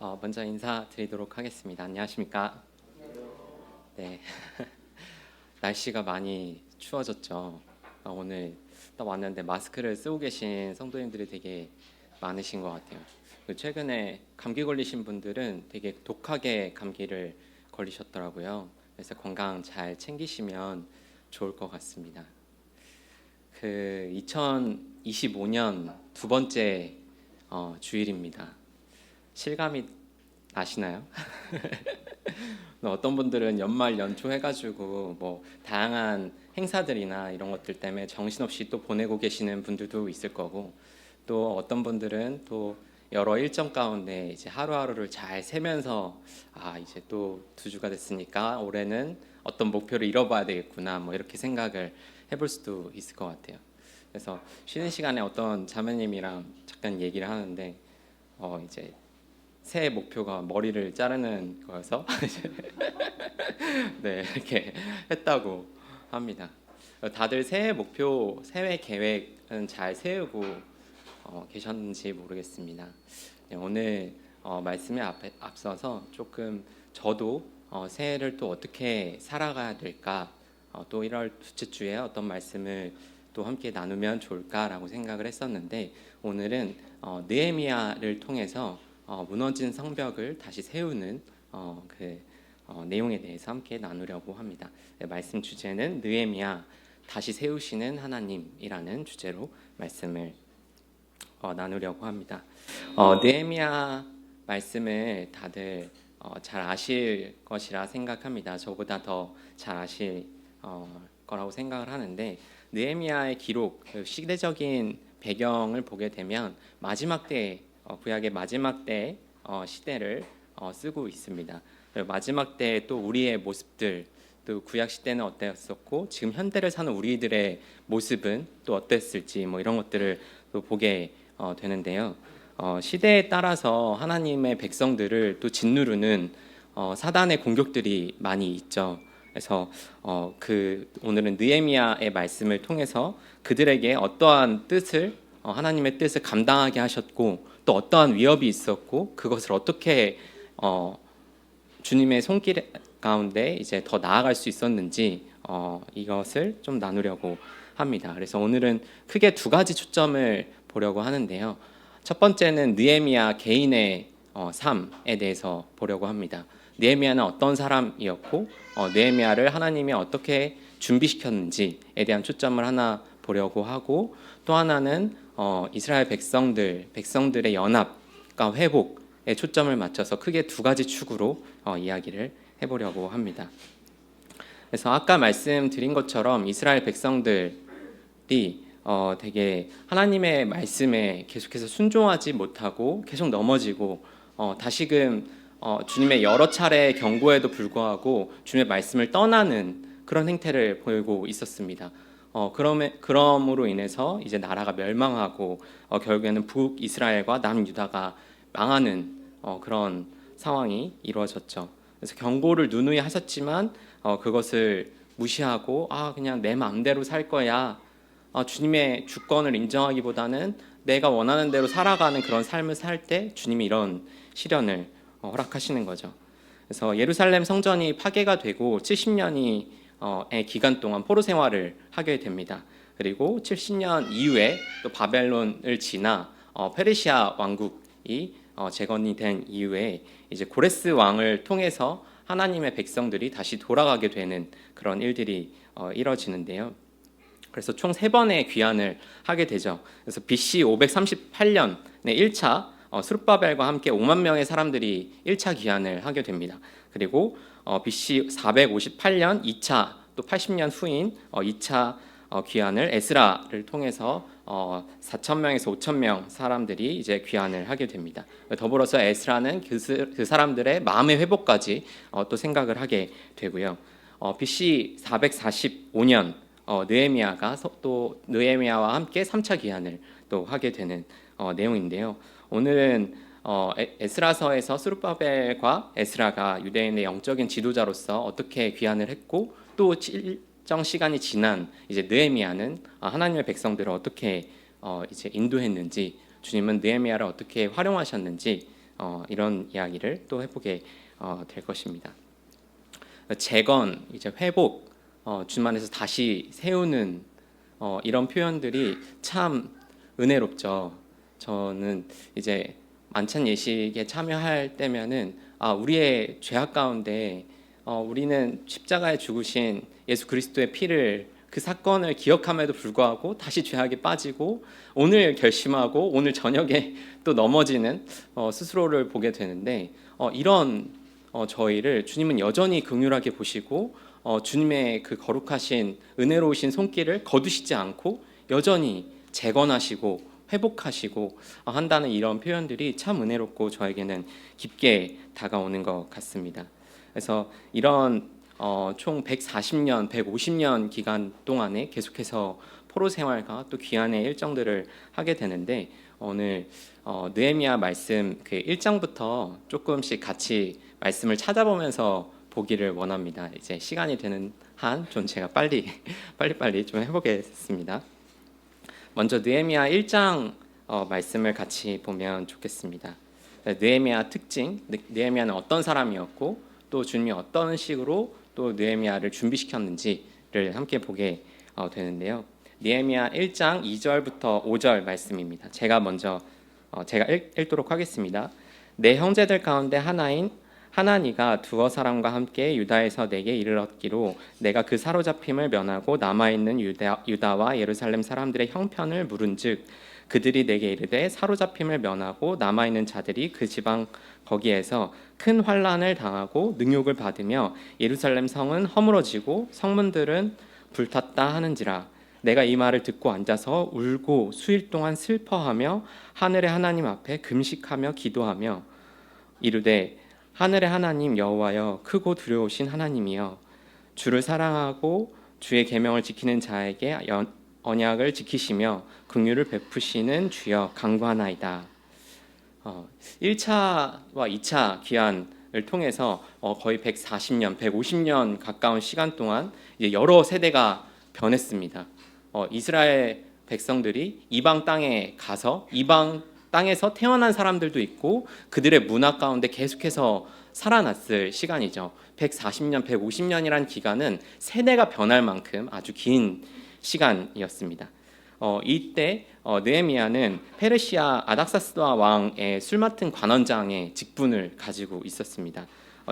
먼저 인사드리도록 하겠습니다. 안녕하십니까? 네, 날씨가 많이 추워졌죠. 오늘 딱 왔는데 마스크를 쓰고 계신 성도님들이 되게 많으신 것 같아요. 최근에 감기 걸리신 분들은 되게 독하게 감기를 걸리셨더라고요. 그래서 건강 잘 챙기시면 좋을 것 같습니다. 2025년 두 번째 주일입니다. 실감이 나시나요? 어떤 분들은 연말 연초 해가지고 뭐 다양한 행사들이나 이런 것들 때문에 정신없이 또 보내고 계시는 분들도 있을 거고, 또 어떤 분들은 또 여러 일정 가운데 이제 하루하루를 잘 세면서 이제 또 두 주가 됐으니까 올해는 어떤 목표를 이뤄봐야 되겠구나 뭐 이렇게 생각을 해볼 수도 있을 것 같아요. 그래서 쉬는 시간에 어떤 자매님이랑 잠깐 얘기를 하는데 이제 새해 목표가 머리를 자르는 거여서 네, 이렇게 했다고 합니다. 다들 새해 목표, 새해 계획은 잘 세우고 계셨는지 모르겠습니다. 네, 오늘 말씀에 앞서서 조금 저도 새해를 또 어떻게 살아가야 될까, 또 1월 둘째 주에 어떤 말씀을 또 함께 나누면 좋을까라고 생각을 했었는데, 오늘은 느헤미야를 통해서 무너진 성벽을 다시 세우는 내용에 대해서 함께 나누려고 합니다. 네, 말씀 주제는 느헤미야 다시 세우시는 하나님이라는 주제로 말씀을 나누려고 합니다. 느헤미야 말씀을 다들 잘 아실 것이라 생각합니다. 저보다 더 잘 아실 거라고 생각을 하는데, 느헤미야의 기록, 시대적인 배경을 보게 되면 마지막 때 구약의 마지막 때 시대를 쓰고 있습니다. 마지막 때 또 우리의 모습들, 또 구약 시대는 어땠었고 지금 현대를 사는 우리들의 모습은 또 어땠을지 뭐 이런 것들을 또 보게 되는데요. 시대에 따라서 하나님의 백성들을 또 짓누르는 사단의 공격들이 많이 있죠. 그래서 오늘은 느헤미야의 말씀을 통해서 그들에게 어떠한 뜻을 하나님의 뜻을 감당하게 하셨고 또 어떠한 위협이 있었고 그것을 어떻게 주님의 손길 가운데 이제 더 나아갈 수 있었는지 이것을 좀 나누려고 합니다. 그래서 오늘은 크게 두 가지 초점을 보려고 하는데요. 첫 번째는 느헤미야 개인의 삶에 대해서 보려고 합니다. 느헤미야는 어떤 사람이었고 느헤미야를 하나님이 어떻게 준비시켰는지에 대한 초점을 하나 보려고 하고, 또 하나는 이스라엘 백성들의 연합과 회복에 초점을 맞춰서 크게 두 가지 축으로 이야기를 해보려고 합니다. 그래서 아까 말씀드린 것처럼 이스라엘 백성들이 되게 하나님의 말씀에 계속해서 순종하지 못하고 계속 넘어지고 다시금 주님의 여러 차례 경고에도 불구하고 주님의 말씀을 떠나는 그런 행태를 보이고 있었습니다. 그럼으로 인해서 이제 나라가 멸망하고 결국에는 북이스라엘과 남유다가 망하는 그런 상황이 이루어졌죠. 그래서 경고를 누누이 하셨지만 그것을 무시하고 그냥 내 마음대로 살 거야, 주님의 주권을 인정하기보다는 내가 원하는 대로 살아가는 그런 삶을 살 때 주님이 이런 시련을 허락하시는 거죠. 그래서 예루살렘 성전이 파괴가 되고 70년의 기간 동안 포로 생활을 하게 됩니다. 그리고 70년 이후에 또 바벨론을 지나 페르시아 왕국이 재건이 된 이후에 이제 고레스 왕을 통해서 하나님의 백성들이 다시 돌아가게 되는 그런 일들이 이뤄지는데요. 그래서 총 3번의 귀환을 하게 되죠. 그래서 BC 538년에 1차 스룹바벨과 함께 5만 명의 사람들이 1차 귀환을 하게 됩니다. 그리고 BC 458년 2차, 또 80년 후인 2차 귀환을 에스라를 통해서 4,000명에서 5,000명 사람들이 이제 귀환을 하게 됩니다. 더불어서 에스라는 그 사람들의 마음의 회복까지 또 생각을 하게 되고요. BC 445년 느헤미야가 또 느헤미야와 함께 3차 귀환을 또 하게 되는 내용인데요. 오늘은 에스라서에서 스룹바벨과 에스라가 유대인의 영적인 지도자로서 어떻게 귀환을 했고, 또 일정 시간이 지난 이제 느헤미야는 하나님의 백성들을 어떻게 이제 인도했는지, 주님은 느헤미야를 어떻게 활용하셨는지 이런 이야기를 또 해보게 될 것입니다. 재건, 이제 회복, 주만에서 다시 세우는 이런 표현들이 참 은혜롭죠. 저는 이제 만찬 예식에 참여할 때면은 우리의 죄악 가운데 우리는 십자가에 죽으신 예수 그리스도의 피를 그 사건을 기억함에도 불구하고 다시 죄악에 빠지고 오늘 결심하고 오늘 저녁에 또 넘어지는 스스로를 보게 되는데 이런 저희를 주님은 여전히 긍휼하게 보시고 주님의 그 거룩하신 은혜로우신 손길을 거두시지 않고 여전히 재건하시고 회복하시고 한다는 이런 표현들이 참 은혜롭고 저에게는 깊게 다가오는 것 같습니다. 그래서 이런 총 140년, 150년 기간 동안에 계속해서 포로 생활과 또 귀환의 일정들을 하게 되는데 오늘 느헤미야 말씀 그 1장부터 조금씩 같이 말씀을 찾아보면서 보기를 원합니다. 이제 시간이 되는 한 좀 제가 빨리 좀 해보겠습니다. 먼저 느헤미야 1장 말씀을 같이 보면 좋겠습니다. 느헤미야 특징, 느헤미야는 어떤 사람이었고 또 주님이 어떤 식으로 또 느헤미야를 준비시켰는지를 함께 보게 되는데요. 느헤미야 1장 2절부터 5절 말씀입니다. 제가 먼저 읽도록 하겠습니다. 내 형제들 가운데 하나인 하나니가 두어 사람과 함께 유다에서 내게 이르렀기로 내가 그 사로잡힘을 면하고 남아있는 유다와 예루살렘 사람들의 형편을 물은즉 그들이 내게 이르되 사로잡힘을 면하고 남아있는 자들이 그 지방 거기에서 큰 환난을 당하고 능욕을 받으며 예루살렘 성은 허물어지고 성문들은 불탔다 하는지라. 내가 이 말을 듣고 앉아서 울고 수일 동안 슬퍼하며 하늘의 하나님 앞에 금식하며 기도하며 이르되 하늘의 하나님 여호와여 크고 두려우신 하나님이여 주를 사랑하고 주의 계명을 지키는 자에게 언약을 지키시며 긍휼을 베푸시는 주여 간구하나이다. 1차와 2차 귀환을 통해서 거의 140년, 150년 가까운 시간 동안 이제 여러 세대가 변했습니다. 이스라엘 백성들이 이방 땅에 가서 이방 땅에서 태어난 사람들도 있고 그들의 문화 가운데 계속해서 살아났을 시간이죠. 140년, 150년이란 기간은 세대가 변할 만큼 아주 긴 시간이었습니다. 이때 느헤미야는 페르시아 아닥사스다 왕의 술 맡은 관원장의 직분을 가지고 있었습니다.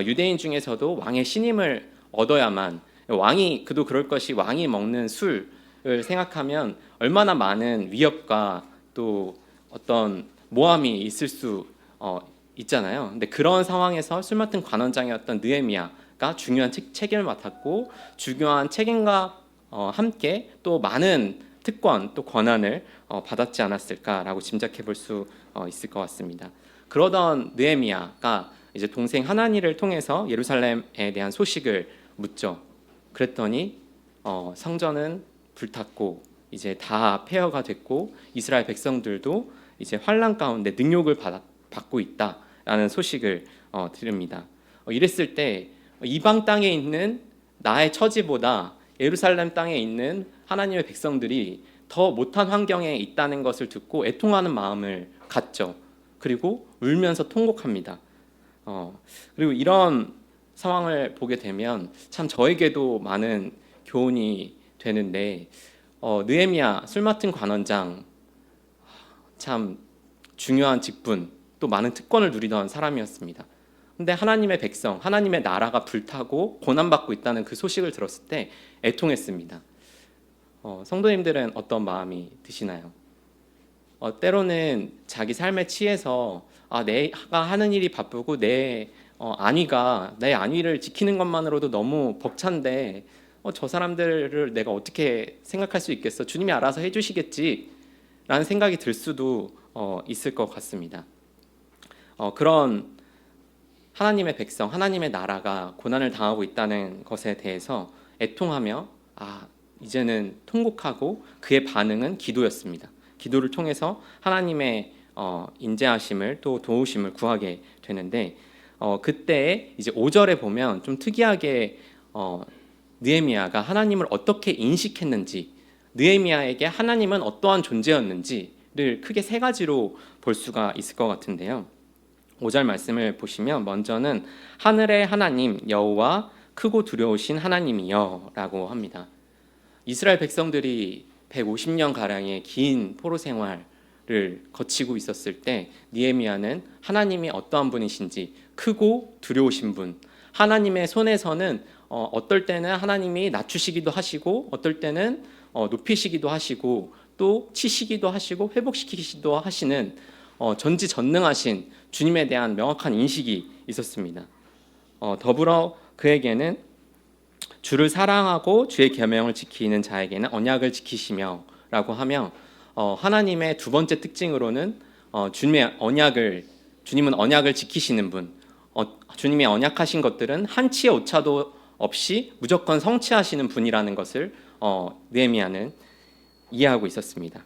유대인 중에서도 왕의 신임을 얻어야만 왕이 그도 그럴 것이 왕이 먹는 술을 생각하면 얼마나 많은 위협과 또 어떤 모함이 있을 수 있잖아요. 근데 그런 상황에서 술 맡은 관원장이었던 느헤미야가 중요한 책임을 맡았고 중요한 책임과 함께 또 많은 특권 또 권한을 받았지 않았을까라고 짐작해 볼 수 있을 것 같습니다. 그러던 느헤미야가 이제 동생 하나니를 통해서 예루살렘에 대한 소식을 묻죠. 그랬더니 성전은 불탔고 이제 다 폐허가 됐고 이스라엘 백성들도 이제 환난 가운데 능욕을 받고 있다라는 소식을 들읍니다. 이랬을 때 이방 땅에 있는 나의 처지보다 예루살렘 땅에 있는 하나님의 백성들이 더 못한 환경에 있다는 것을 듣고 애통하는 마음을 갖죠. 그리고 울면서 통곡합니다. 그리고 이런 상황을 보게 되면 참 저에게도 많은 교훈이 되는데 느헤미야 술 맡은 관원장 참 중요한 직분 또 많은 특권을 누리던 사람이었습니다. 근데 하나님의 백성, 하나님의 나라가 불타고 고난받고 있다는 그 소식을 들었을 때 애통했습니다. 성도님들은 어떤 마음이 드시나요? 때로는 자기 삶에 취해서 내가 하는 일이 바쁘고 내 안위를 지키는 것만으로도 너무 벅찬데 저 사람들을 내가 어떻게 생각할 수 있겠어? 주님이 알아서 해주시겠지 라는 생각이 들 수도 있을 것 같습니다. 그런 하나님의 백성, 하나님의 나라가 고난을 당하고 있다는 것에 대해서 애통하며 이제는 통곡하고 그의 반응은 기도였습니다. 기도를 통해서 하나님의 인자하심을 또 도우심을 구하게 되는데 그때 이제 5절에 보면 좀 특이하게 느헤미야가 하나님을 어떻게 인식했는지, 느헤미야에게 하나님은 어떠한 존재였는지를 크게 세 가지로 볼 수가 있을 것 같은데요. 5절 말씀을 보시면 먼저는 하늘의 하나님 여호와 크고 두려우신 하나님이여 라고 합니다. 이스라엘 백성들이 150년 가량의 긴 포로 생활을 거치고 있었을 때 느헤미야는 하나님이 어떠한 분이신지, 크고 두려우신 분, 하나님의 손에서는 어떨 때는 하나님이 낮추시기도 하시고 어떨 때는 높이시기도 하시고 또 치시기도 하시고 회복시키기도 하시는 전지전능하신 주님에 대한 명확한 인식이 있었습니다. 더불어 그에게는 주를 사랑하고 주의 계명을 지키는 자에게는 언약을 지키시며 라고 하며 하나님의 두 번째 특징으로는 주님은 언약을 지키시는 분, 주님이 언약하신 것들은 한치의 오차도 없이 무조건 성취하시는 분이라는 것을 느헤미야는 이해하고 있었습니다.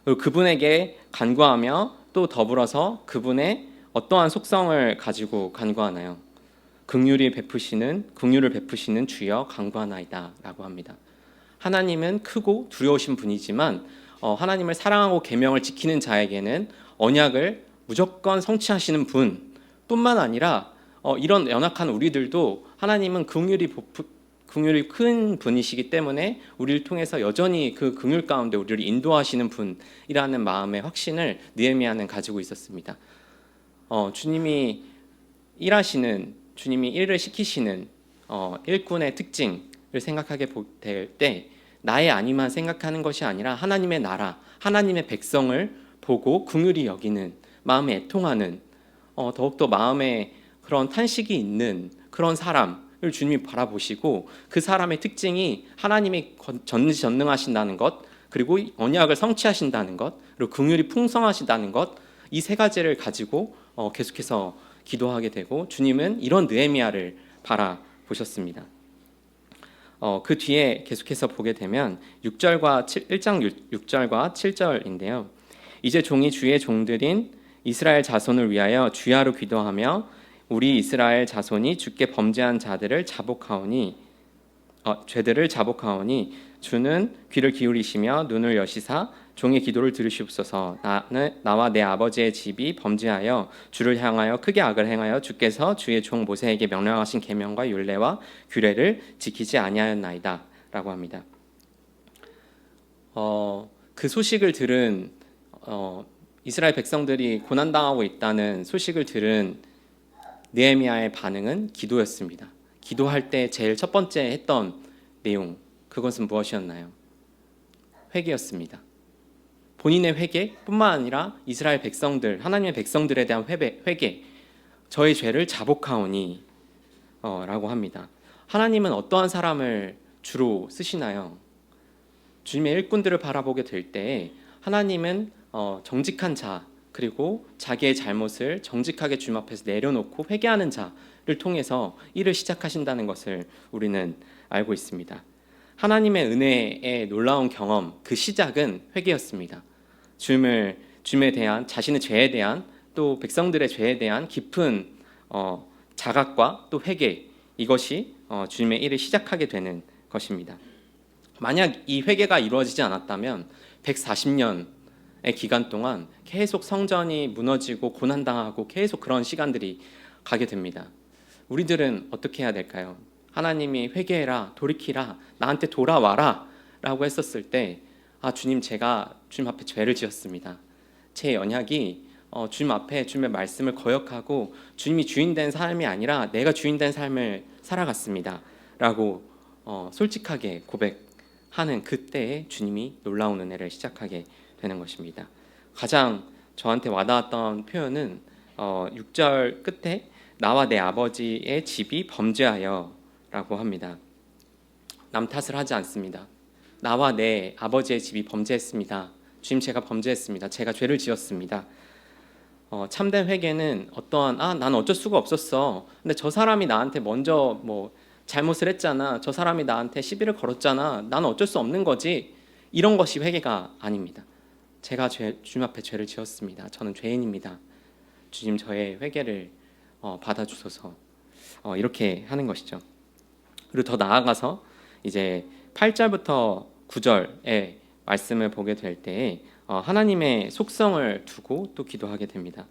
그리고 그분에게 간구하며 또 더불어서 그분의 어떠한 속성을 가지고 간구하나요? 긍휼을 베푸시는 주여 간구하나이다라고 합니다. 하나님은 크고 두려우신 분이지만 하나님을 사랑하고 계명을 지키는 자에게는 언약을 무조건 성취하시는 분뿐만 아니라 이런 연약한 우리들도 하나님은 긍휼이 큰 분이시기 때문에 우리를 통해서 여전히 그 긍휼 가운데 우리를 인도하시는 분이라는 마음의 확신을 느헤미야는 가지고 있었습니다. 주님이 일을 시키시는 일꾼의 특징을 생각하게 될 때 나의 안위만 생각하는 것이 아니라 하나님의 나라, 하나님의 백성을 보고 긍휼히 여기는, 마음에 애통하는, 더욱더 마음에 그런 탄식이 있는 그런 사람을 주님이 바라보시고 그 사람의 특징이 하나님이 전지전능하신다는 것, 그리고 언약을 성취하신다는 것, 그리고 긍휼이 풍성하시다는 것, 이 세 가지를 가지고 계속해서 기도하게 되고 주님은 이런 느헤미야를 바라보셨습니다. 그 뒤에 계속해서 보게 되면 1장 6절과 7절인데요. 이제 종이 주의 종들인 이스라엘 자손을 위하여 주야로 기도하며 우리 이스라엘 자손이 주께 범죄한 죄들을 자복하오니 주는 귀를 기울이시며 눈을 여시사 종의 기도를 들으시옵소서. 나와 내 아버지의 집이 범죄하여 주를 향하여 크게 악을 행하여 주께서 주의 종 모세에게 명령하신 계명과 율례와 규례를 지키지 아니하였나이다 라고 합니다. 그 소식을 들은 이스라엘 백성들이 고난당하고 있다는 소식을 들은 느헤미야의 반응은 기도였습니다. 기도할 때 제일 첫 번째 했던 내용, 그것은 무엇이었나요? 회개였습니다. 본인의 회개뿐만 아니라 이스라엘 백성들, 하나님의 백성들에 대한 회개, 저의 죄를 자복하오니 라고 합니다. 하나님은 어떠한 사람을 주로 쓰시나요? 주님의 일꾼들을 바라보게 될 때 하나님은 정직한 자, 그리고 자기의 잘못을 정직하게 주님 앞에서 내려놓고 회개하는 자를 통해서 일을 시작하신다는 것을 우리는 알고 있습니다. 하나님의 은혜의 놀라운 경험, 그 시작은 회개였습니다. 주님에 대한, 자신의 죄에 대한, 또 백성들의 죄에 대한 깊은 자각과 또 회개, 이것이 주님의 일을 시작하게 되는 것입니다. 만약 이 회개가 이루어지지 않았다면 140년의 기간 동안 계속 성전이 무너지고 고난당하고 계속 그런 시간들이 가게 됩니다. 우리들은 어떻게 해야 될까요? 하나님이 회개해라, 돌이키라, 나한테 돌아와라 라고 했었을 때 주님, 제가 주님 앞에 죄를 지었습니다. 제 언약이 주님 앞에 주님의 말씀을 거역하고 주님이 주인된 삶이 아니라 내가 주인된 삶을 살아갔습니다 라고 솔직하게 고백하는 그때에 주님이 놀라운 은혜를 시작하게 되는 것입니다. 가장 저한테 와닿았던 표현은 6절 끝에 나와 내 아버지의 집이 범죄하여 라고 합니다. 남 탓을 하지 않습니다. 나와 내 아버지의 집이 범죄했습니다. 주님, 제가 범죄했습니다. 제가 죄를 지었습니다. 참된 회개는 난 어쩔 수가 없었어. 근데 저 사람이 나한테 먼저 잘못을 했잖아. 저 사람이 나한테 시비를 걸었잖아. 나는 어쩔 수 없는 거지. 이런 것이 회개가 아닙니다. 제가 주님 앞에 죄를 지었습니다. 저는 죄인입니다. 주님, 저의 회개를 받아주소서. 이렇게 하는 것이죠. 그리고 더 나아가서 이제 8절부터 9절의 말씀을 보게 될 때 하나님의 속성을 두고 또 기도하게 됩니다.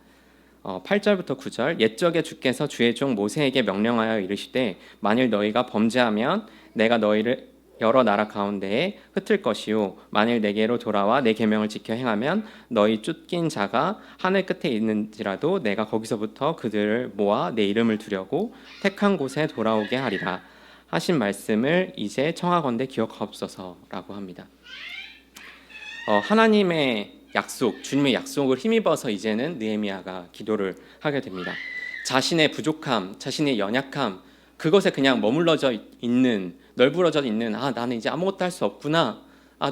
8절부터 9절 옛적에 주께서 주의 종 모세에게 명령하여 이르시되 만일 너희가 범죄하면 내가 너희를 여러 나라 가운데에 흩을 것이요 만일 내게로 돌아와 내 계명을 지켜 행하면 너희 쫓긴 자가 하늘 끝에 있는지라도 내가 거기서부터 그들을 모아 내 이름을 두려고 택한 곳에 돌아오게 하리라 하신 말씀을 이제 청하건대 기억하옵소서라고 합니다. 하나님의 약속, 주님의 약속을 힘입어서 이제는 느헤미야가 기도를 하게 됩니다. 자신의 부족함, 자신의 연약함, 그것에 그냥 머물러져 있는, 널브러져 있는 나는 이제 아무것도 할 수 없구나,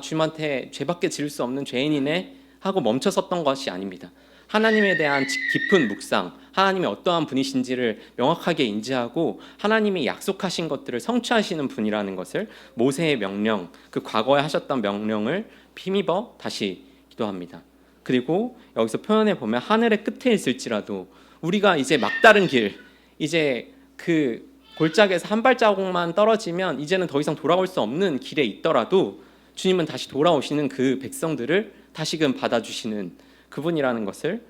주님한테 죄밖에 지을 수 없는 죄인이네 하고 멈춰섰던 것이 아닙니다. 하나님에 대한 깊은 묵상, 하나님이 어떠한 분이신지를 명확하게 인지하고 하나님이 약속하신 것들을 성취하시는 분이라는 것을 모세의 명령, 그 과거에 하셨던 명령을 힘입어 다시 기도합니다. 그리고 여기서 표현해 보면 하늘의 끝에 있을지라도 우리가 이제 막다른 길, 이제 그 골짜기에서 한 발자국만 떨어지면 이제는 더 이상 돌아올 수 없는 길에 있더라도 주님은 다시 돌아오시는 그 백성들을 다시금 받아주시는 그분이라는 것을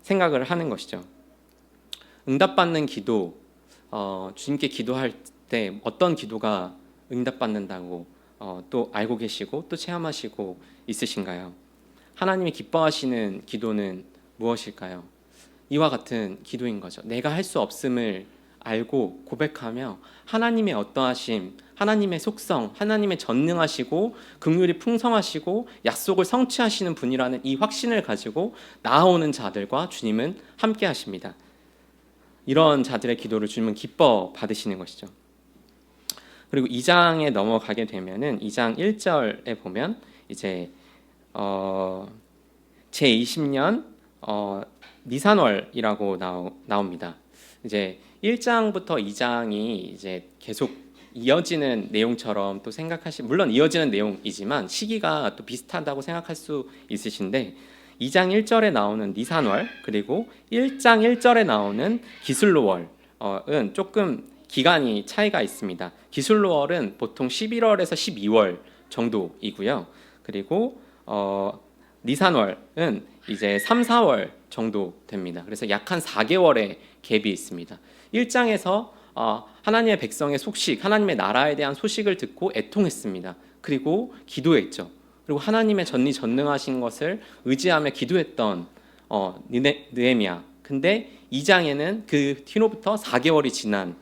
생각을 하는 것이죠. 응답받는 기도, 주님께 기도할 때 어떤 기도가 응답받는다고 또 알고 계시고 또 체험하시고 있으신가요? 하나님이 기뻐하시는 기도는 무엇일까요? 이와 같은 기도인 거죠. 내가 할 수 없음을 알고 고백하며 하나님의 어떠하심, 하나님의 속성, 하나님의 전능하시고 긍휼이 풍성하시고 약속을 성취하시는 분이라는 이 확신을 가지고 나아오는 자들과 주님은 함께 하십니다. 이런 자들의 기도를 주님은 기뻐 받으시는 것이죠. 그리고 2장에 넘어가게 되면은 2장 1절에 보면 이제 제20년 니산월이라고 나옵니다. 이제 1장부터 2장이 이제 계속 이어지는 내용처럼 또 물론 이어지는 내용이지만 시기가 또 비슷하다고 생각할 수 있으신데 2장 1절에 나오는 니산월 그리고 1장 1절에 나오는 기슬로월은 조금 기간이 차이가 있습니다. 기슬로월은 보통 11월에서 12월 정도이고요. 그리고 니산월은 이제 3, 4월 정도 됩니다. 그래서 약 한 4개월의 갭이 있습니다. 1장에서 하나님의 백성의 소식, 하나님의 나라에 대한 소식을 듣고 애통했습니다. 그리고 기도했죠. 그리고 하나님의 전능하신 것을 의지하며 기도했던 느헤미야. 근데 2장에는 그 뒤로부터 4개월이 지난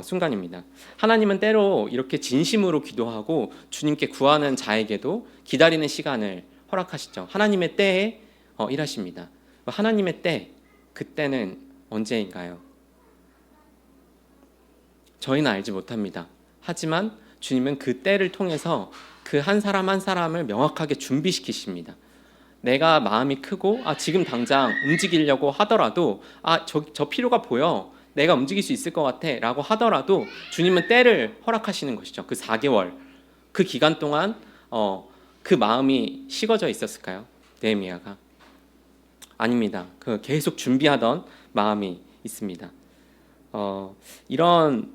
순간입니다. 하나님은 때로 이렇게 진심으로 기도하고 주님께 구하는 자에게도 기다리는 시간을 허락하시죠. 하나님의 때에 일하십니다. 하나님의 때, 그때는 언제인가요? 저희는 알지 못합니다. 하지만 주님은 그 때를 통해서 그 한 사람 한 사람을 명확하게 준비시키십니다. 내가 마음이 크고 지금 당장 움직이려고 하더라도 저 필요가 보여, 내가 움직일 수 있을 것 같아 라고 하더라도 주님은 때를 허락하시는 것이죠. 그 4개월, 그 기간 동안 그 마음이 식어져 있었을까요? 느헤미야가? 아닙니다. 그 계속 준비하던 마음이 있습니다. 이런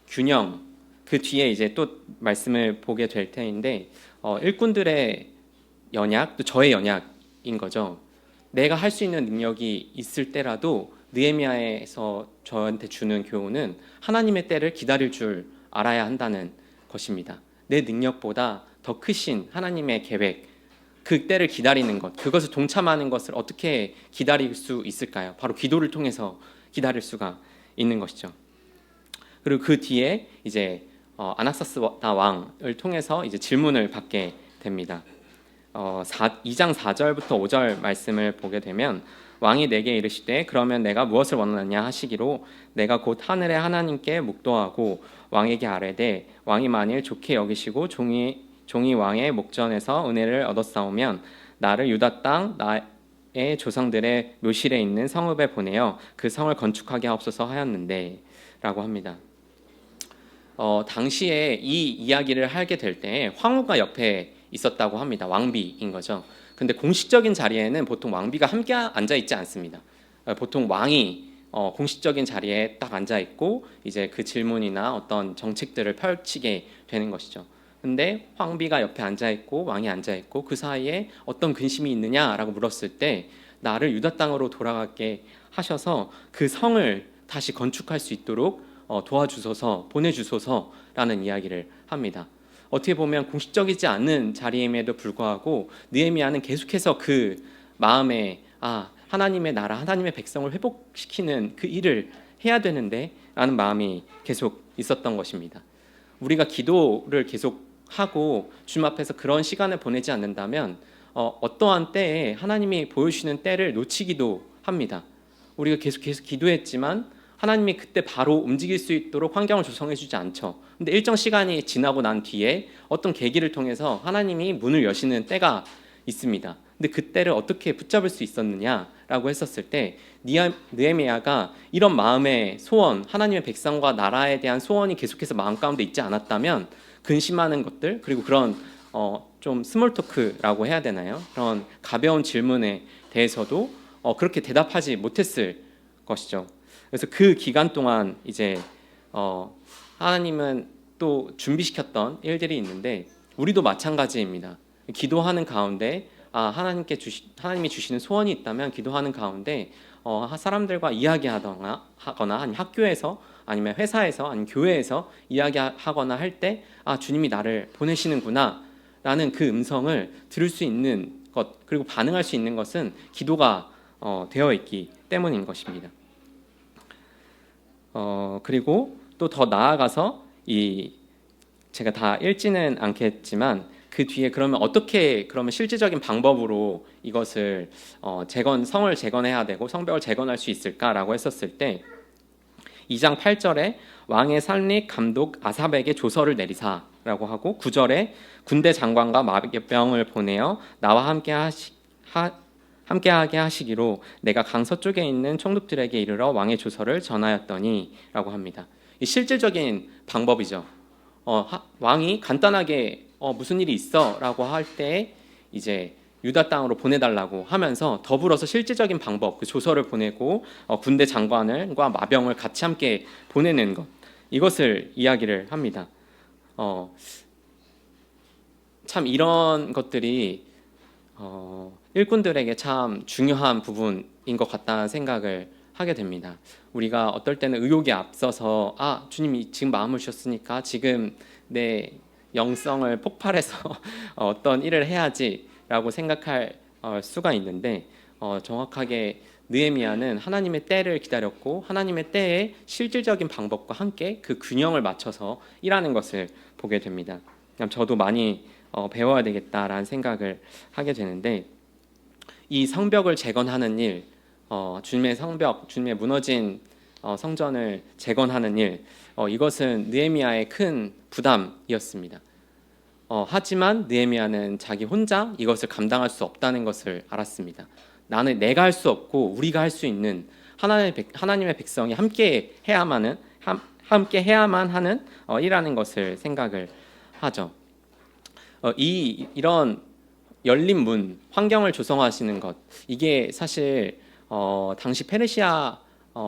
균형, 그 뒤에 이제 또 말씀을 보게 될 텐데 일꾼들의 연약, 또 저의 연약인 거죠. 내가 할 수 있는 능력이 있을 때라도 느헤미야에서 저한테 주는 교훈은 하나님의 때를 기다릴 줄 알아야 한다는 것입니다. 내 능력보다 더 크신 하나님의 계획, 그 때를 기다리는 것, 그것을 동참하는 것을 어떻게 기다릴 수 있을까요? 바로 기도를 통해서 기다릴 수가 있는 것이죠. 그리고 그 뒤에 이제 아낙사스 왕을 통해서 이제 질문을 받게 됩니다. 2장 4절부터 5절 말씀을 보게 되면 왕이 내게 이르시되 그러면 내가 무엇을 원하느냐 하시기로 내가 곧 하늘의 하나님께 묵도하고 왕에게 아뢰되 왕이 만일 좋게 여기시고 종이 왕의 목전에서 은혜를 얻었사오면 나를 유다 땅 나의 조상들의 묘실에 있는 성읍에 보내어 그 성을 건축하게 하옵소서 하였는데 라고 합니다. 당시에 이 이야기를 하게 될 때 황후가 옆에 있었다고 합니다. 왕비인 거죠. 근데 공식적인 자리에는 보통 왕비가 함께 앉아 있지 않습니다. 보통 왕이 공식적인 자리에 딱 앉아 있고 이제 그 질문이나 어떤 정책들을 펼치게 되는 것이죠. 근데 황비가 옆에 앉아 있고 왕이 앉아 있고 그 사이에 어떤 근심이 있느냐라고 물었을 때 나를 유다 땅으로 돌아가게 하셔서 그 성을 다시 건축할 수 있도록 도와주소서, 보내주소서라는 이야기를 합니다. 어떻게 보면 공식적이지 않는 자리임에도 불구하고 느헤미야는 계속해서 그 마음에 하나님의 나라, 하나님의 백성을 회복시키는 그 일을 해야 되는데 라는 마음이 계속 있었던 것입니다. 우리가 기도를 계속 하고 주님 앞에서 그런 시간을 보내지 않는다면 어떠한 때에 하나님이 보여주시는 때를 놓치기도 합니다. 우리가 계속 기도했지만 하나님이 그때 바로 움직일 수 있도록 환경을 조성해 주지 않죠. 근데 일정 시간이 지나고 난 뒤에 어떤 계기를 통해서 하나님이 문을 여시는 때가 있습니다. 근데 그때를 어떻게 붙잡을 수 있었느냐라고 했었을 때 느헤미야가 이런 마음의 소원, 하나님의 백성과 나라에 대한 소원이 계속해서 마음 가운데 있지 않았다면 근심하는 것들, 그리고 그런 좀 스몰 토크라고 해야 되나요? 그런 가벼운 질문에 대해서도 그렇게 대답하지 못했을 것이죠. 그래서 그 기간 동안 이제 하나님은 또 준비시켰던 일들이 있는데 우리도 마찬가지입니다. 기도하는 가운데 하나님이 주시는 소원이 있다면 기도하는 가운데 사람들과 이야기하거나 아니면 학교에서 아니면 회사에서 아니면 교회에서 이야기하거나 할 때 주님이 나를 보내시는구나 라는 그 음성을 들을 수 있는 것, 그리고 반응할 수 있는 것은 기도가 되어 있기 때문인 것입니다. 그리고 또 더 나아가서 제가 다 읽지는 않겠지만 그 뒤에 그러면 실질적인 방법으로 이것을 성을 재건해야 되고 성벽을 재건할 수 있을까라고 했었을 때 2장 8절에 왕의 산리 감독 아삽에게 조서를 내리사라고 하고 9절에 군대 장관과 마병을 보내어 나와 함께하게 하시기로 내가 강서쪽에 있는 총독들에게 이르러 왕의 조서를 전하였더니라고 합니다. 이 실질적인 방법이죠. 왕이 간단하게 무슨 일이 있어라고 할 때 이제 유다 땅으로 보내달라고 하면서 더불어서 실질적인 방법, 그 조서를 보내고 군대 장관과 마병을 같이 함께 보내는 것, 이것을 이야기를 합니다. 참 이런 것들이 일꾼들에게 참 중요한 부분인 것 같다는 생각을 하게 됩니다. 우리가 어떨 때는 의욕에 앞서서 주님이 지금 마음을 주셨으니까 지금 내 영성을 폭발해서 어떤 일을 해야지라고 생각할 수가 있는데 정확하게 느헤미야는 하나님의 때를 기다렸고 하나님의 때에 실질적인 방법과 함께 그 균형을 맞춰서 일하는 것을 보게 됩니다. 저도 많이 배워야 되겠다라는 생각을 하게 되는데 이 성벽을 재건하는 일, 주님의 성벽, 주님의 무너진 성전을 재건하는 일, 이것은 느헤미야의 큰 부담이었습니다. 하지만 느헤미야는 자기 혼자 이것을 감당할 수 없다는 것을 알았습니다. 내가 할 수 없고 우리가 할 수 있는 하나님의 백성이 함께 해야만 하는 일하는 것을 생각을 하죠. 이런 열린 문, 환경을 조성하시는 것, 이게 사실 당시 페르시아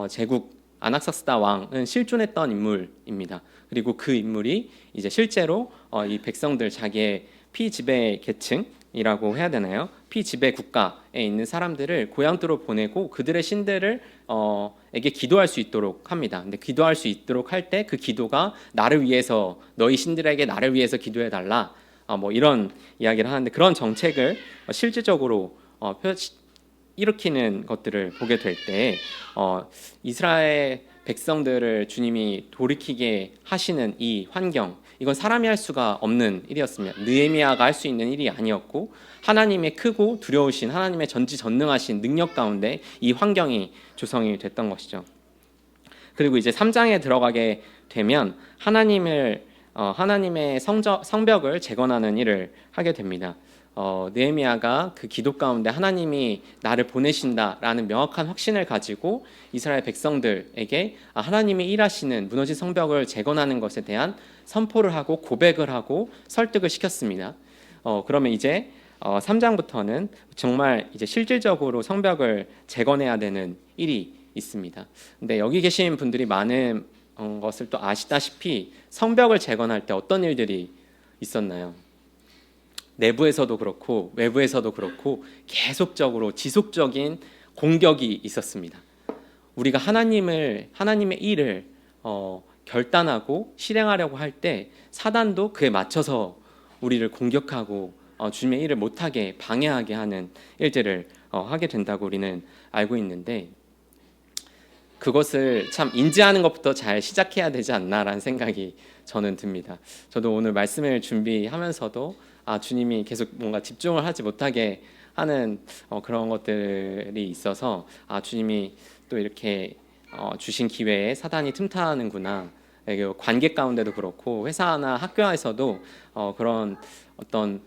제국 아낙사스다 왕은 실존했던 인물입니다. 그리고 그 인물이 이제 실제로 이 백성들, 자기의 피지배 계층이라고 해야 되나요? 피지배 국가에 있는 사람들을 고향으로 보내고 그들의 신들을 에게 기도할 수 있도록 합니다. 근데 기도할 수 있도록 할 때 그 기도가 나를 위해서, 너희 신들에게 나를 위해서 기도해 달라, 이런 이야기를 하는데, 그런 정책을 실질적으로 일으키는 것들을 보게 될 때 이스라엘 백성들을 주님이 돌이키게 하시는 이 환경, 이건 사람이 할 수가 없는 일이었습니다. 느헤미야가 할 수 있는 일이 아니었고 하나님의 크고 두려우신, 하나님의 전지전능하신 능력 가운데 이 환경이 조성이 됐던 것이죠. 그리고 이제 3장에 들어가게 되면 하나님의 성벽을 재건하는 일을 하게 됩니다. 느헤미야가 그 기도 가운데 하나님이 나를 보내신다라는 명확한 확신을 가지고 이스라엘 백성들에게 하나님이 일하시는 무너진 성벽을 재건하는 것에 대한 선포를 하고 고백을 하고 설득을 시켰습니다. 그러면 이제 3장부터는 정말 이제 실질적으로 성벽을 재건해야 되는 일이 있습니다. 근데 여기 계신 분들이 많은 것을 또 아시다시피 성벽을 재건할 때 어떤 일들이 있었나요? 내부에서도 그렇고 외부에서도 그렇고 계속적으로 지속적인 공격이 있었습니다. 우리가 하나님의 일을 결단하고 실행하려고 할 때 사단도 그에 맞춰서 우리를 공격하고 주님의 일을 못하게 방해하게 하는 일들을 하게 된다고 우리는 알고 있는데, 그것을 참 인지하는 것부터 잘 시작해야 되지 않나라는 생각이 저는 듭니다. 저도 오늘 말씀을 준비하면서도 주님이 계속 뭔가 집중을 하지 못하게 하는 그런 것들이 있어서 주님이 또 이렇게 주신 기회에 사단이 틈타는구나. 관계 가운데도 그렇고 회사나 학교에서도 그런 어떤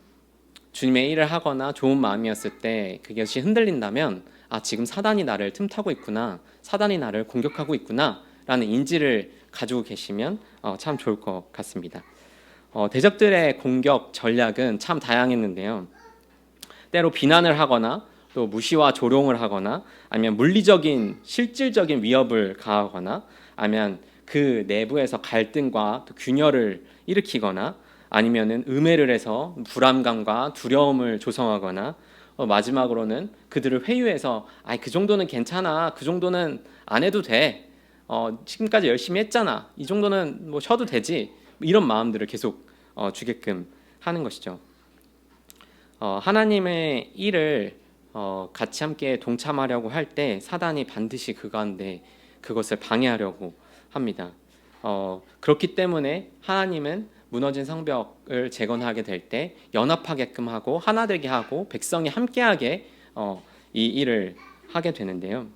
주님의 일을 하거나 좋은 마음이었을 때 그것이 흔들린다면 지금 사단이 나를 틈타고 있구나, 사단이 나를 공격하고 있구나 라는 인지를 가지고 계시면 참 좋을 것 같습니다. 대적들의 공격 전략은 참 다양했는데요. 때로 비난을 하거나 또 무시와 조롱을 하거나 아니면 물리적인 실질적인 위협을 가하거나 아니면 그 내부에서 갈등과 또 균열을 일으키거나 아니면은 음해를 해서 불안감과 두려움을 조성하거나 마지막으로는 그들을 회유해서 그 정도는 괜찮아, 그 정도는 안 해도 돼, 지금까지 열심히 했잖아, 이 정도는 뭐 쉬어도 되지, 이런 마음들을 계속 주게끔 하는 것이죠. 하나님의 일을 같이 함께 동참하려고 할 때 사단이 반드시 그 가운데 그것을 방해하려고 합니다. 그렇기 때문에 하나님은 무너진 성벽을 재건하게 될 때 연합하게끔 하고 하나 되게 하고 백성이 함께하게 이 일을 하게 되는데요.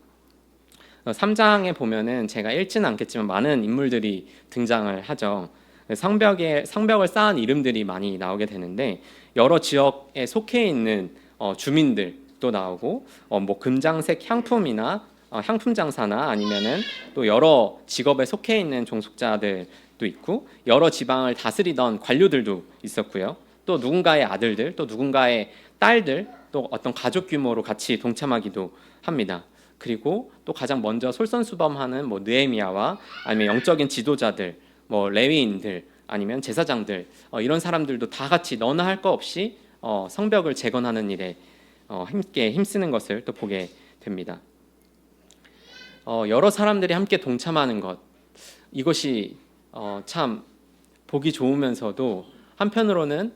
3장에 보면은 제가 읽지는 않겠지만 많은 인물들이 등장을 하죠. 성벽을 쌓은 이름들이 많이 나오게 되는데 여러 지역에 속해 있는 주민들도 나오고 뭐 금장색 향품이나 향품 장사나 아니면은 또 여러 직업에 속해 있는 종속자들도 있고 여러 지방을 다스리던 관료들도 있었고요. 또 누군가의 아들들, 또 누군가의 딸들, 또 어떤 가족 규모로 같이 동참하기도 합니다. 그리고 또 가장 먼저 솔선수범하는 뭐 느헤미야와 아니면 영적인 지도자들, 뭐 레위인들, 아니면 제사장들, 이런 사람들도 다 같이 너나 할 거 없이 성벽을 재건하는 일에 함께 힘쓰는 것을 또 보게 됩니다. 여러 사람들이 함께 동참하는 것, 이것이 참 보기 좋으면서도 한편으로는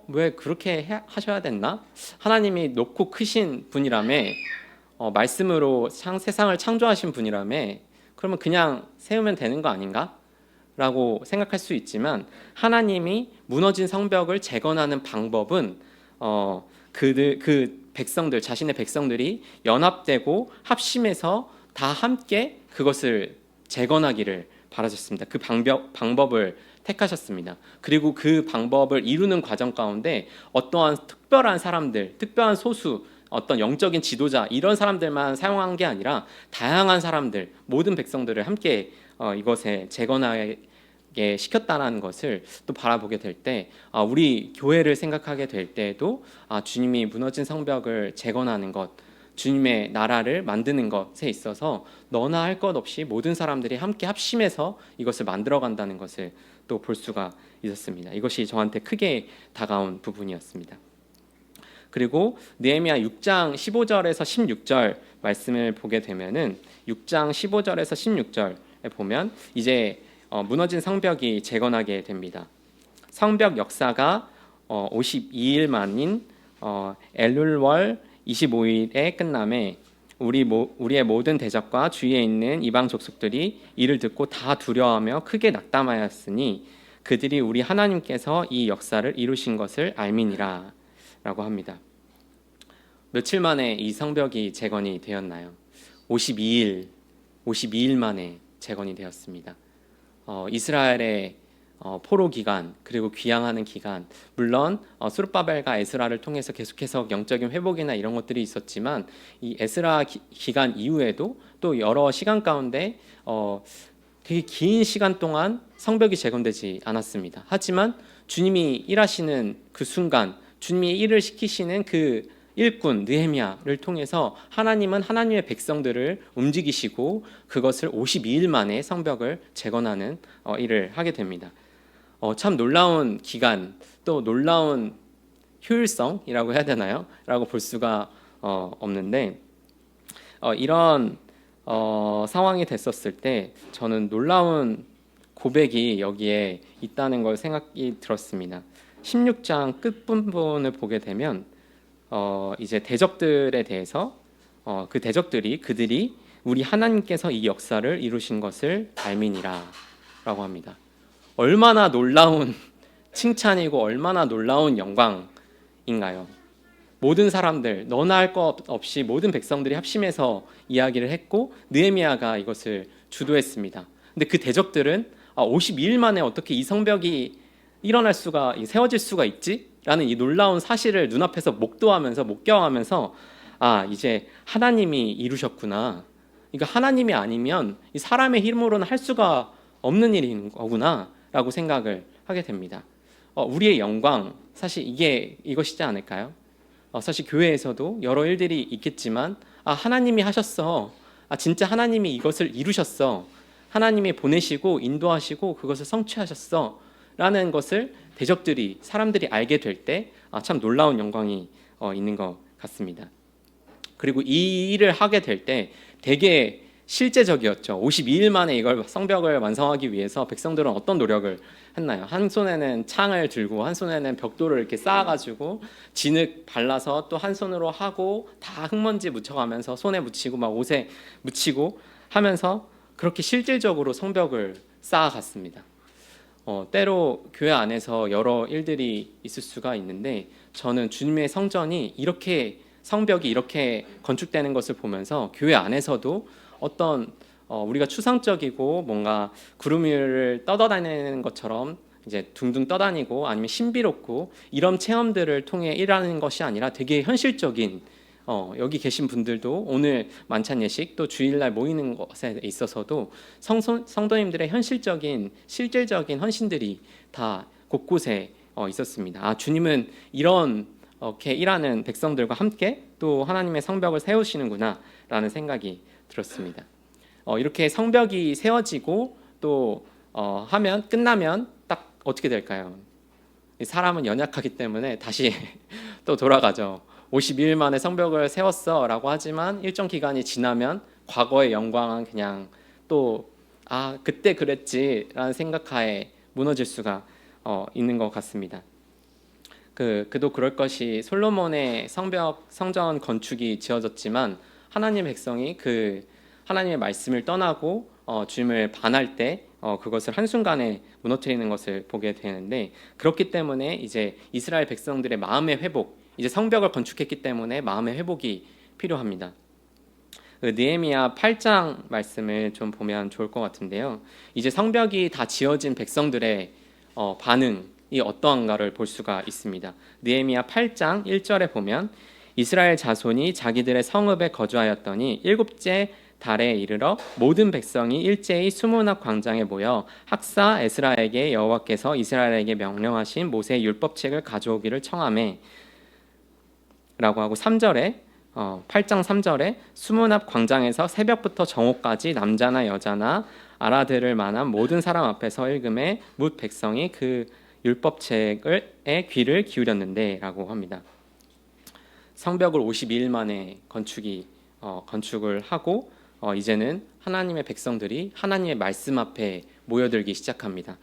왜 그렇게 하셔야 됐나? 하나님이 높고 크신 분이라며, 말씀으로 세상을 창조하신 분이라며, 그러면 그냥 세우면 되는 거 아닌가? 라고 생각할 수 있지만 하나님이 무너진 성벽을 재건하는 방법은 그 백성들, 자신의 백성들이 연합되고 합심해서 다 함께 그것을 재건하기를 바라셨습니다. 그 방법을 택하셨습니다. 그리고 그 방법을 이루는 과정 가운데 어떠한 특별한 사람들, 특별한 소수, 어떤 영적인 지도자, 이런 사람들만 사용한 게 아니라 다양한 사람들, 모든 백성들을 함께 이것에 재건하게 시켰다는 것을 또 바라보게 될 때 우리 교회를 생각하게 될 때에도 주님이 무너진 성벽을 재건하는 것, 주님의 나라를 만드는 것에 있어서 너나 할 것 없이 모든 사람들이 함께 합심해서 이것을 만들어간다는 것을 또 볼 수가 있었습니다. 이것이 저한테 크게 다가온 부분이었습니다. 그리고 느헤미야 6장 15절에서 16절 말씀을 보게 되면은 6장 15절에서 16절에 보면 이제 무너진 성벽이 재건하게 됩니다. 성벽 역사가 52일 만인 엘룰월 25일에 끝남에 우리의 모든 대적과 주위에 있는 이방 족속들이 이를 듣고 다 두려워하며 크게 낙담하였으니 그들이 우리 하나님께서 이 역사를 이루신 것을 알미니라 라고 합니다. 며칠 만에 이 성벽이 재건이 되었나요? 52일 만에 재건이 되었습니다. 이스라엘의 포로 기간, 그리고 귀향하는 기간, 물론 스룹바벨과 에스라를 통해서 계속해서 영적인 회복이나 이런 것들이 있었지만 이 에스라 기간 이후에도 또 여러 시간 가운데 되게 긴 시간 동안 성벽이 재건되지 않았습니다. 하지만 주님이 일하시는 그 순간, 주님이 일을 시키시는 그 일꾼 느헤미야를 통해서 하나님은 하나님의 백성들을 움직이시고 그것을 52일 만에 성벽을 재건하는 일을 하게 됩니다. 참 놀라운 기간, 또 놀라운 효율성이라고 해야 되나요? 라고 볼 수가 없는데 이런 상황이 됐었을 때 저는 놀라운 고백이 여기에 있다는 걸 생각이 들었습니다. 16장 끝부분을 보게 되면 이제 대적들에 대해서 그 대적들이 그들이 우리 하나님께서 이 역사를 이루신 것을 알미니라 라고 합니다. 얼마나 놀라운 칭찬이고 얼마나 놀라운 영광인가요? 모든 사람들 너나 할 것 없이 모든 백성들이 합심해서 이야기를 했고 느헤미야가 이것을 주도했습니다. 근데 그 대적들은 52일 만에 어떻게 이 성벽이 일어날 수가 세워질 수가 있지? 라는 이 놀라운 사실을 눈앞에서 목격하면서 이제 하나님이 이루셨구나. 이거 하나님이 아니면 이 사람의 힘으로는 할 수가 없는 일인 거구나 라고 생각을 하게 됩니다. 우리의 영광 사실 이것이지 않을까요? 사실 교회에서도 여러 일들이 있겠지만 하나님이 하셨어. 진짜 하나님이 이것을 이루셨어. 하나님이 보내시고 인도하시고 그것을 성취하셨어 라는 것을 대적들이 사람들이 알게 될 때 참 놀라운 영광이 있는 것 같습니다. 그리고 이 일을 하게 될 때 되게 실제적이었죠. 52일 만에 이걸 성벽을 완성하기 위해서 백성들은 어떤 노력을 했나요? 한 손에는 창을 들고 한 손에는 벽돌을 이렇게 쌓아가지고 진흙 발라서 또 한 손으로 하고 다 흙먼지 묻혀가면서 손에 묻히고 막 옷에 묻히고 하면서 그렇게 실질적으로 성벽을 쌓아갔습니다. 때로 교회 안에서 여러 일들이 있을 수가 있는데 저는 주님의 성전이 성벽이 이렇게 건축되는 것을 보면서 교회 안에서도 어떤 우리가 추상적이고 뭔가 구름 위를 떠다니는 것처럼 이제 둥둥 떠다니고 아니면 신비롭고 이런 체험들을 통해 일하는 것이 아니라 되게 현실적인 여기 계신 분들도 오늘 만찬 예식 또 주일날 모이는 것에 있어서도 성도님들의 현실적인 실질적인 헌신들이 다 곳곳에 있었습니다. 주님은 이렇게 일하는 백성들과 함께 또 하나님의 성벽을 세우시는구나 라는 생각이 들었습니다. 이렇게 성벽이 세워지고 또 끝나면 딱 어떻게 될까요? 사람은 연약하기 때문에 다시 또 돌아가죠. 52일 만에 성벽을 세웠어 라고 하지만 일정 기간이 지나면 과거의 영광은 그냥 또 그때 그랬지 라는 생각하에 무너질 수가 있는 것 같습니다. 그도 그럴 것이 솔로몬의 성전 건축이 지어졌지만 하나님의 백성이 하나님의 말씀을 떠나고 주님을 반할 때 그것을 한순간에 무너뜨리는 것을 보게 되는데 그렇기 때문에 이제 이스라엘 백성들의 마음의 회복 이제 성벽을 건축했기 때문에 마음의 회복이 필요합니다. 느헤미야 8장 말씀을 좀 보면 좋을 것 같은데요. 이제 성벽이 다 지어진 백성들의 반응이 어떠한가를 볼 수가 있습니다. 느헤미야 8장 1절에 보면 이스라엘 자손이 자기들의 성읍에 거주하였더니 일곱째 달에 이르러 모든 백성이 일제히 수문앞 광장에 모여 학사 에스라에게 여호와께서 이스라엘에게 명령하신 모세의 율법책을 가져오기를 청하매 라고 하고 3절에 8장 3절에 수문앞 광장에서 새벽부터 정오까지 남자나 여자나 알아들을 만한 모든 사람 앞에서 읽음에 뭇 백성이 그 율법책에 귀를 기울였는데 라고 합니다. 성벽을 52일 만에 건축을 하고 이제는 하나님의 백성들이 하나님의 말씀 앞에 모여들기 시작합니다.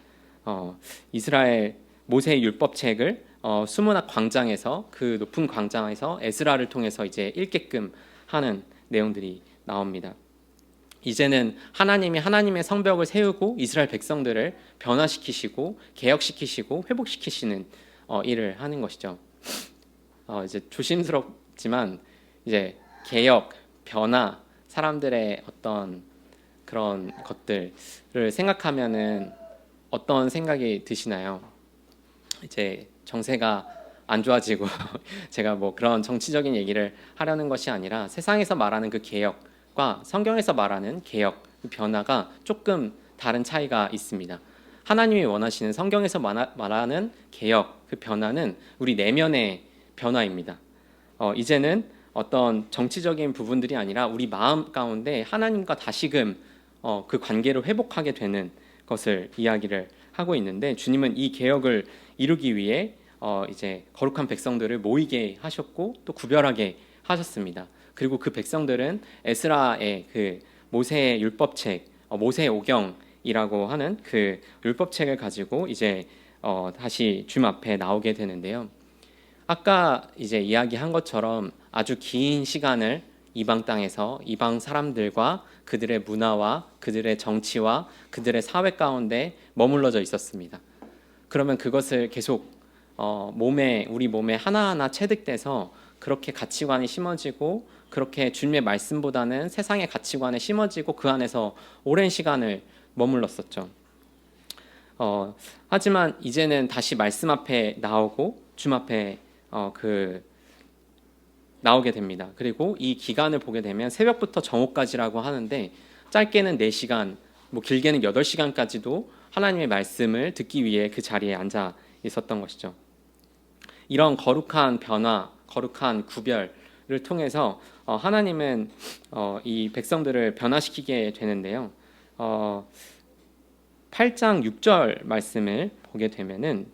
이스라엘 모세의 율법책을 수문학 광장에서 그 높은 광장에서 에스라를 통해서 이제 읽게끔 하는 내용들이 나옵니다. 이제는 하나님이 하나님의 성벽을 세우고 이스라엘 백성들을 변화시키시고 개혁시키시고 회복시키시는 일을 하는 것이죠. 이제 조심스럽지만 이제 개혁, 변화, 사람들의 어떤 그런 것들을 생각하면은 어떤 생각이 드시나요? 이제 정세가 안 좋아지고 제가 뭐 그런 정치적인 얘기를 하려는 것이 아니라 세상에서 말하는 그 개혁과 성경에서 말하는 개혁, 그 변화가 조금 다른 차이가 있습니다. 하나님이 원하시는 성경에서 말하는 개혁, 그 변화는 우리 내면의 변화입니다. 이제는 어떤 정치적인 부분들이 아니라 우리 마음 가운데 하나님과 다시금 그 관계를 회복하게 되는 것을 이야기를 하고 있는데 주님은 이 개혁을 이루기 위해 이제 거룩한 백성들을 모이게 하셨고 또 구별하게 하셨습니다. 그리고 그 백성들은 에스라의 그 모세의 율법책, 모세의 오경이라고 하는 그 율법책을 가지고 이제 다시 주님 앞에 나오게 되는데요. 아까 이제 이야기한 것처럼 아주 긴 시간을 이방 땅에서 이방 사람들과 그들의 문화와 그들의 정치와 그들의 사회 가운데 머물러져 있었습니다. 그러면 그것을 계속 우리 몸에 하나하나 체득돼서 그렇게 가치관이 심어지고 그렇게 주님의 말씀보다는 세상의 가치관에 심어지고 그 안에서 오랜 시간을 머물렀었죠. 하지만 이제는 다시 말씀 앞에 나오고 주님 앞에 나오게 됩니다. 그리고 이 기간을 보게 되면 새벽부터 정오까지라고 하는데 짧게는 4시간, 뭐 길게는 8시간까지도 하나님의 말씀을 듣기 위해 그 자리에 앉아 있었던 것이죠. 이런 거룩한 변화, 거룩한 구별을 통해서 하나님은 이 백성들을 변화시키게 되는데요. 8장 6절 말씀을 보게 되면은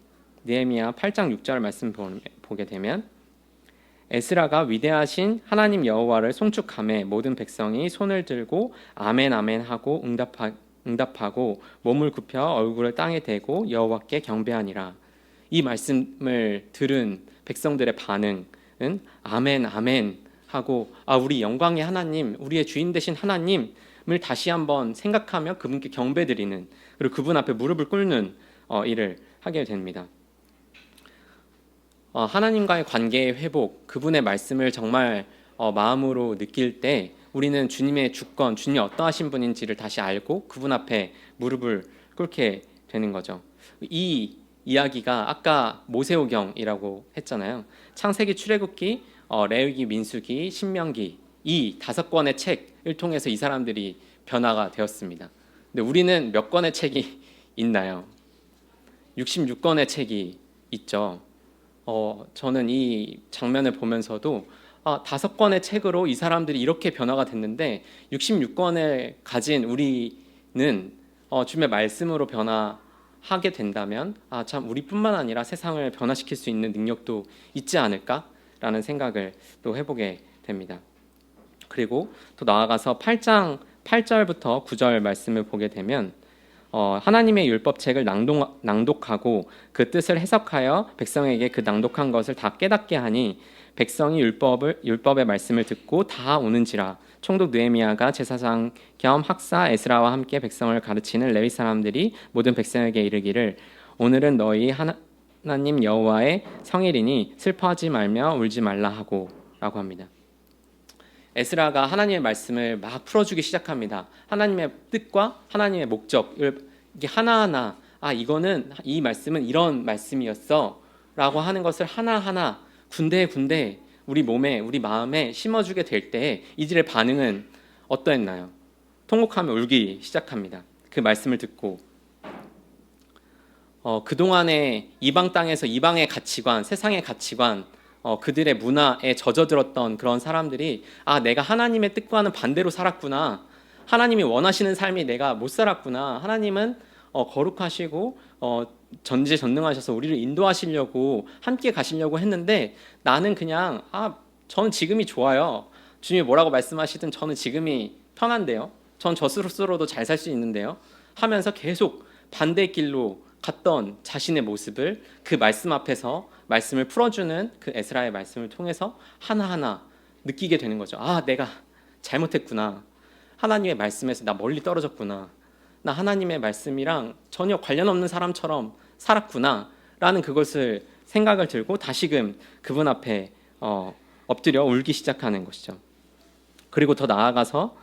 느헤미야 8장 6절 말씀 보게 되면 에스라가 위대하신 하나님 여호와를 송축하매 모든 백성이 손을 들고 아멘 아멘 하고 응답하고 몸을 굽혀 얼굴을 땅에 대고 여호와께 경배하니라. 이 말씀을 들은 백성들의 반응은 아멘 아멘 하고 우리 영광의 하나님, 우리의 주인 되신 하나님을 다시 한번 생각하며 그분께 경배드리는, 그리고 그분 앞에 무릎을 꿇는 일을 하게 됩니다. 하나님과의 관계의 회복, 그분의 말씀을 정말 마음으로 느낄 때 우리는 주님의 주권, 주님이 어떠하신 분인지를 다시 알고 그분 앞에 무릎을 꿇게 되는 거죠. 이 이야기가 아까 모세오경이라고 했잖아요. 창세기, 출애굽기, 레위기, 민수기, 신명기, 이 5권의 책을 통해서 이 사람들이 변화가 되었습니다. 근데 우리는 몇 권의 책이 있나요? 66권의 책이 있죠. 저는 이 장면을 보면서도 5권의 책으로 이 사람들이 이렇게 변화가 됐는데 66권을 가진 우리는 주님의 말씀으로 변화하게 된다면 참 우리뿐만 아니라 세상을 변화시킬 수 있는 능력도 있지 않을까라는 생각을 또 해보게 됩니다. 그리고 또 나아가서 8장 8절부터 9절 말씀을 보게 되면 하나님의 율법책을 낭독하고 그 뜻을 해석하여 백성에게 그 낭독한 것을 다 깨닫게 하니 백성이 율법의 말씀을 듣고 다 오는지라. 총독 느헤미야가 제사장 겸 학사 에스라와 함께 백성을 가르치는 레위 사람들이 모든 백성에게 이르기를 오늘은 너희 하나님 여호와의 성일이니 슬퍼하지 말며 울지 말라 하고 라고 합니다. 에스라가 하나님의 말씀을 막 풀어주기 시작합니다. 하나님의 뜻과 하나님의 목적을 이게 하나하나 이거는 이 말씀은 이런 말씀이었어 라고 하는 것을 하나하나 군데군데 우리 몸에 우리 마음에 심어주게 될 때 이들의 반응은 어떠했나요? 통곡하며 울기 시작합니다. 그 말씀을 듣고 그동안에 이방 땅에서 이방의 가치관, 세상의 가치관, 그들의 문화에 젖어들었던 그런 사람들이 내가 하나님의 뜻과는 반대로 살았구나, 하나님이 원하시는 삶이 내가 못 살았구나, 하나님은 거룩하시고 전지전능하셔서 우리를 인도하시려고 함께 가시려고 했는데 나는 그냥 저는 지금이 좋아요, 주님이 뭐라고 말씀하시든 저는 지금이 편한데요, 전 저 스스로도 잘 살 수 있는데요 하면서 계속 반대 길로 갔던 자신의 모습을 그 말씀 앞에서 말씀을 풀어주는 그 에스라의 말씀을 통해서 하나하나 느끼게 되는 거죠. 내가 잘못했구나, 하나님의 말씀에서 나 멀리 떨어졌구나, 나 하나님의 말씀이랑 전혀 관련 없는 사람처럼 살았구나 라는 그것을 생각을 들고 다시금 그분 앞에 엎드려 울기 시작하는 것이죠. 그리고 더 나아가서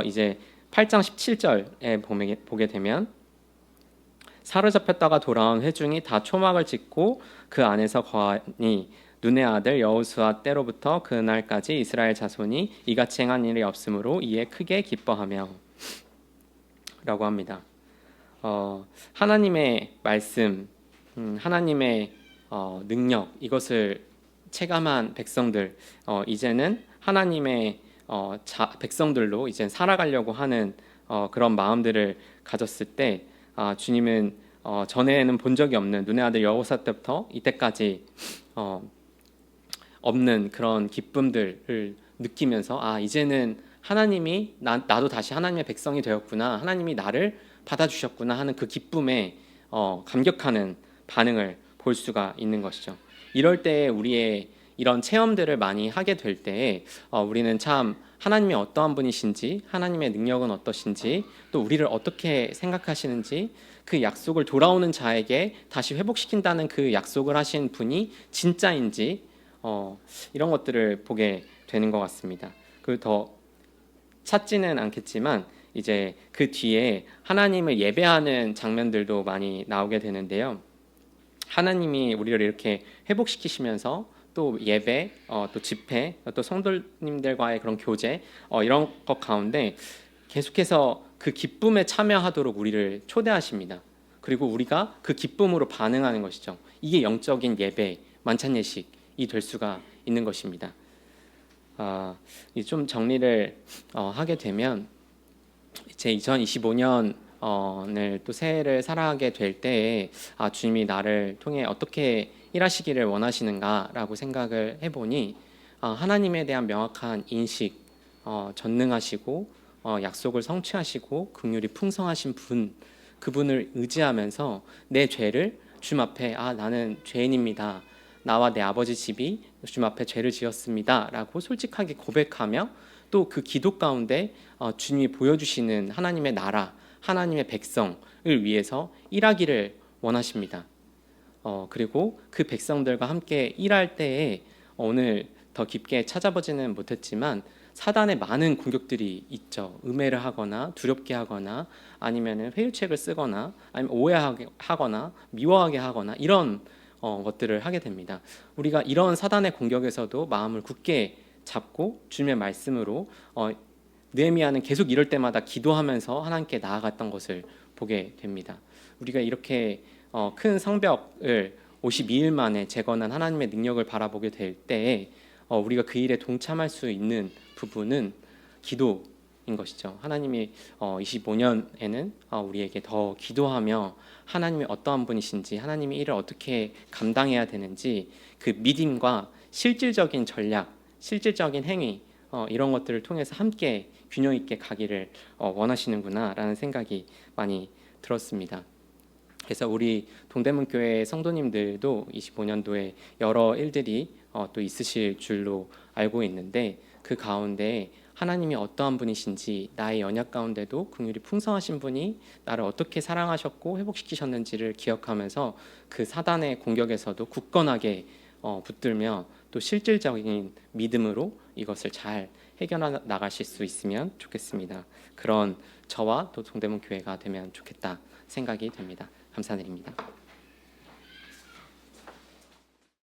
이제 8장 17절에 보게 되면 사로잡혔다가 돌아온 회중이 다 초막을 짓고 그 안에서 거하니 눈의 아들 여호수아 때로부터 그날까지 이스라엘 자손이 이같이 행한 일이 없으므로 이에 크게 기뻐하며 라고 합니다. 하나님의 말씀, 하나님의 능력, 이것을 체감한 백성들, 이제는 하나님의 백성들로 이제 살아가려고 하는 그런 마음들을 가졌을 때 주님은 전에는 본 적이 없는 눈의 아들 여호사 때부터 이때까지 없는 그런 기쁨들을 느끼면서 이제는 하나님이 나도 다시 하나님의 백성이 되었구나, 하나님이 나를 받아주셨구나 하는 그 기쁨에 감격하는 반응을 볼 수가 있는 것이죠. 이럴 때 우리의 이런 체험들을 많이 하게 될 때 우리는 참 하나님이 어떠한 분이신지, 하나님의 능력은 어떠신지, 또 우리를 어떻게 생각하시는지, 그 약속을 돌아오는 자에게 다시 회복시킨다는 그 약속을 하신 분이 진짜인지 이런 것들을 보게 되는 것 같습니다. 그 더 찾지는 않겠지만 이제 그 뒤에 하나님을 예배하는 장면들도 많이 나오게 되는데요. 하나님이 우리를 이렇게 회복시키시면서 또 예배, 또 집회, 또 성도님들과의 그런 교제 이런 것 가운데 계속해서 그 기쁨에 참여하도록 우리를 초대하십니다. 그리고 우리가 그 기쁨으로 반응하는 것이죠. 이게 영적인 예배, 만찬 예식이 될 수가 있는 것입니다. 좀 정리를 하게 되면 제 2025년을 또 새해를 살아가게 될 때에 주님이 나를 통해 어떻게 일하시기를 원하시는가라고 생각을 해보니 하나님에 대한 명확한 인식, 전능하시고 약속을 성취하시고 긍휼이 풍성하신 분, 그분을 의지하면서 내 죄를 주님 앞에 나는 죄인입니다, 나와 내 아버지 집이 주님 앞에 죄를 지었습니다 라고 솔직하게 고백하며 또 그 기도 가운데 주님이 보여주시는 하나님의 나라, 하나님의 백성을 위해서 일하기를 원하십니다. 그리고 그 백성들과 함께 일할 때에 오늘 더 깊게 찾아보지는 못했지만 사단의 많은 공격들이 있죠. 음해를 하거나 두렵게 하거나 아니면 회유책을 쓰거나 아니면 오해하게 하거나 미워하게 하거나 이런 것들을 하게 됩니다. 우리가 이런 사단의 공격에서도 마음을 굳게 잡고 주님의 말씀으로 느헤미야는 계속 이럴 때마다 기도하면서 하나님께 나아갔던 것을 보게 됩니다. 우리가 이렇게 큰 성벽을 52일 만에 재건한 하나님의 능력을 바라보게 될 때에 우리가 그 일에 동참할 수 있는 부분은 기도인 것이죠. 하나님이 25년에는 우리에게 더 기도하며 하나님이 어떠한 분이신지, 하나님이 이를 어떻게 감당해야 되는지 그 믿음과 실질적인 전략, 실질적인 행위 이런 것들을 통해서 함께 균형 있게 가기를 원하시는구나라는 생각이 많이 들었습니다. 그래서 우리 동대문교회 성도님들도 25년도에 여러 일들이 또 있으실 줄로 알고 있는데 그 가운데 하나님이 어떠한 분이신지, 나의 연약 가운데도 긍휼이 풍성하신 분이 나를 어떻게 사랑하셨고 회복시키셨는지를 기억하면서 그 사단의 공격에서도 굳건하게 붙들며 또 실질적인 믿음으로 이것을 잘 해결해 나가실 수 있으면 좋겠습니다. 그런 저와 또 동대문 교회가 되면 좋겠다 생각이 됩니다. 감사드립니다.